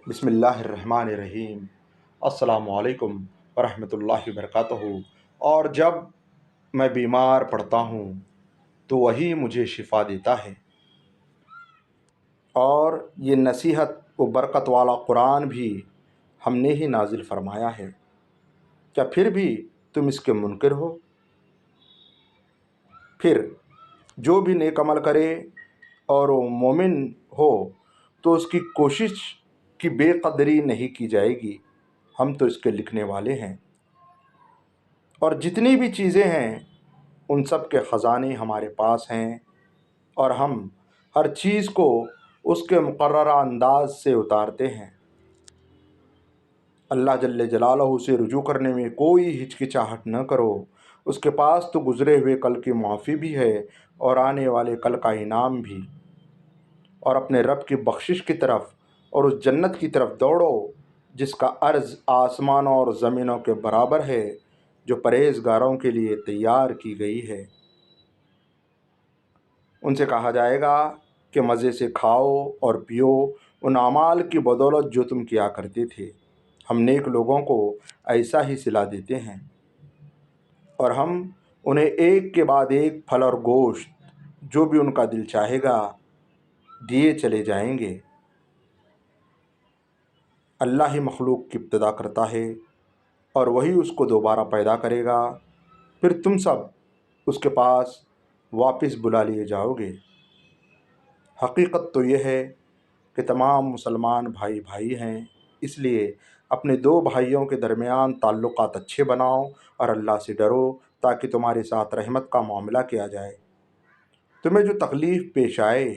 بسم اللہ الرحمن الرحیم۔ السلام علیکم ورحمۃ اللہ وبرکاتہ۔ اور جب میں بیمار پڑتا ہوں تو وہی مجھے شفا دیتا ہے۔ اور یہ نصیحت و برکت والا قرآن بھی ہم نے ہی نازل فرمایا ہے، کیا پھر بھی تم اس کے منکر ہو؟ پھر جو بھی نیک عمل کرے اور وہ مومن ہو تو اس کی کوشش کی بے قدری نہیں کی جائے گی، ہم تو اس کے لکھنے والے ہیں۔ اور جتنی بھی چیزیں ہیں ان سب کے خزانے ہمارے پاس ہیں، اور ہم ہر چیز کو اس کے مقررہ انداز سے اتارتے ہیں۔ اللہ جل جلالہ سے رجوع کرنے میں کوئی ہچکچاہٹ نہ کرو، اس کے پاس تو گزرے ہوئے کل کی معافی بھی ہے اور آنے والے کل کا انعام بھی۔ اور اپنے رب کی بخشش کی طرف اور اس جنت کی طرف دوڑو جس کا عرض آسمانوں اور زمینوں کے برابر ہے، جو پرہیزگاروں کے لیے تیار کی گئی ہے۔ ان سے کہا جائے گا کہ مزے سے کھاؤ اور پیو ان اعمال کی بدولت جو تم کیا کرتے تھے، ہم نیک لوگوں کو ایسا ہی صلہ دیتے ہیں، اور ہم انہیں ایک کے بعد ایک پھل اور گوشت جو بھی ان کا دل چاہے گا دیے چلے جائیں گے۔ اللہ ہی مخلوق کی ابتدا کرتا ہے اور وہی اس کو دوبارہ پیدا کرے گا، پھر تم سب اس کے پاس واپس بلا لیے جاؤ گے۔ حقیقت تو یہ ہے کہ تمام مسلمان بھائی بھائی ہیں، اس لیے اپنے دو بھائیوں کے درمیان تعلقات اچھے بناؤ اور اللہ سے ڈرو تاکہ تمہارے ساتھ رحمت کا معاملہ کیا جائے۔ تمہیں جو تکلیف پیش آئے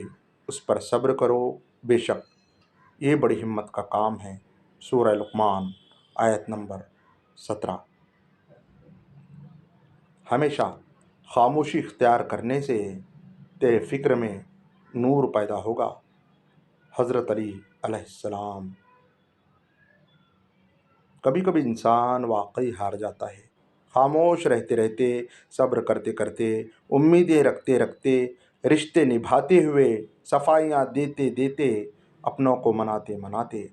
اس پر صبر کرو، بے شک یہ بڑی ہمت کا کام ہے۔ سورہ لقمان آیت نمبر 17۔ ہمیشہ خاموشی اختیار کرنے سے تیرے فکر میں نور پیدا ہوگا۔ حضرت علی علیہ السلام۔ کبھی کبھی انسان واقعی ہار جاتا ہے، خاموش رہتے رہتے، صبر کرتے کرتے، امیدیں رکھتے رکھتے، رشتے نبھاتے ہوئے، صفائیاں دیتے دیتے، اپنوں کو مناتے مناتے۔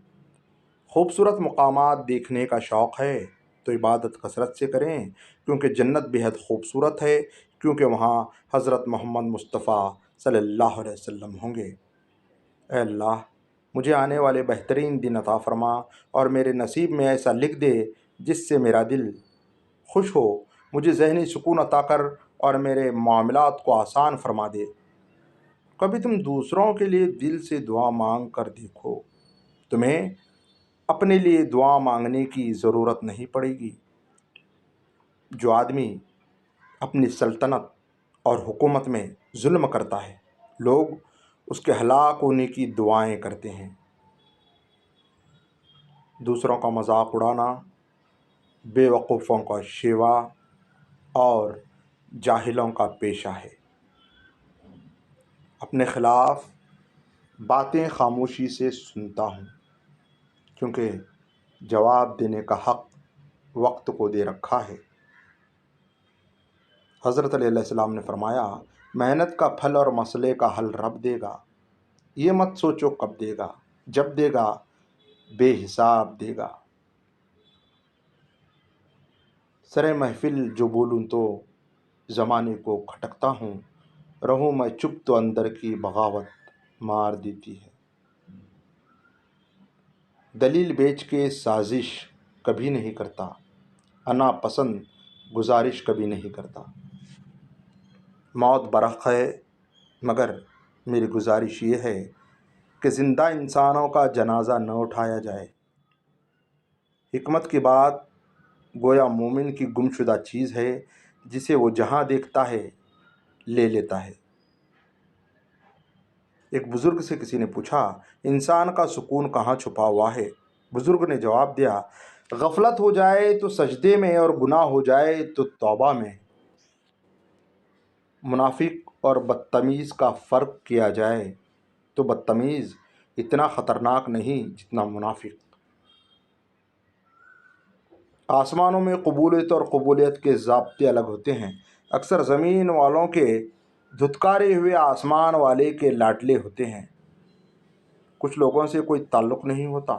خوبصورت مقامات دیکھنے کا شوق ہے تو عبادت کثرت سے کریں، کیونکہ جنت بہت خوبصورت ہے، کیونکہ وہاں حضرت محمد مصطفیٰ صلی اللہ علیہ وسلم ہوں گے۔ اے اللہ، مجھے آنے والے بہترین دن عطا فرما اور میرے نصیب میں ایسا لکھ دے جس سے میرا دل خوش ہو، مجھے ذہنی سکون عطا کر اور میرے معاملات کو آسان فرما دے۔ کبھی تم دوسروں کے لیے دل سے دعا مانگ کر دیکھو، تمہیں اپنے لیے دعا مانگنے کی ضرورت نہیں پڑے گی۔ جو آدمی اپنی سلطنت اور حکومت میں ظلم کرتا ہے، لوگ اس کے ہلاک ہونے کی دعائیں کرتے ہیں۔ دوسروں کا مذاق اڑانا بے وقوفوں کا شیوا اور جاہلوں کا پیشہ ہے۔ اپنے خلاف باتیں خاموشی سے سنتا ہوں، کیونکہ جواب دینے کا حق وقت کو دے رکھا ہے۔ حضرت علیہ السلام نے فرمایا، محنت کا پھل اور مسئلے کا حل رب دے گا، یہ مت سوچو کب دے گا، جب دے گا بے حساب دے گا۔ سرے محفل جو بولوں تو زمانے کو کھٹکتا ہوں، رہوں میں چپ تو اندر کی بغاوت مار دیتی ہے۔ دلیل بیچ کے سازش کبھی نہیں کرتا، انا پسند گزارش کبھی نہیں کرتا۔ موت برحق ہے، مگر میری گزارش یہ ہے کہ زندہ انسانوں کا جنازہ نہ اٹھایا جائے۔ حکمت کی بات گویا مومن کی گمشدہ چیز ہے جسے وہ جہاں دیکھتا ہے لے لیتا ہے۔ ایک بزرگ سے کسی نے پوچھا، انسان کا سکون کہاں چھپا ہوا ہے؟ بزرگ نے جواب دیا، غفلت ہو جائے تو سجدے میں اور گناہ ہو جائے تو توبہ میں۔ منافق اور بدتمیز کا فرق کیا جائے تو بدتمیز اتنا خطرناک نہیں جتنا منافق۔ آسمانوں میں قبولیت اور قبولیت کے ضابطے الگ ہوتے ہیں۔ اکثر زمین والوں کے دھتکارے ہوئے آسمان والے کے لاڈلے ہوتے ہیں۔ کچھ لوگوں سے کوئی تعلق نہیں ہوتا،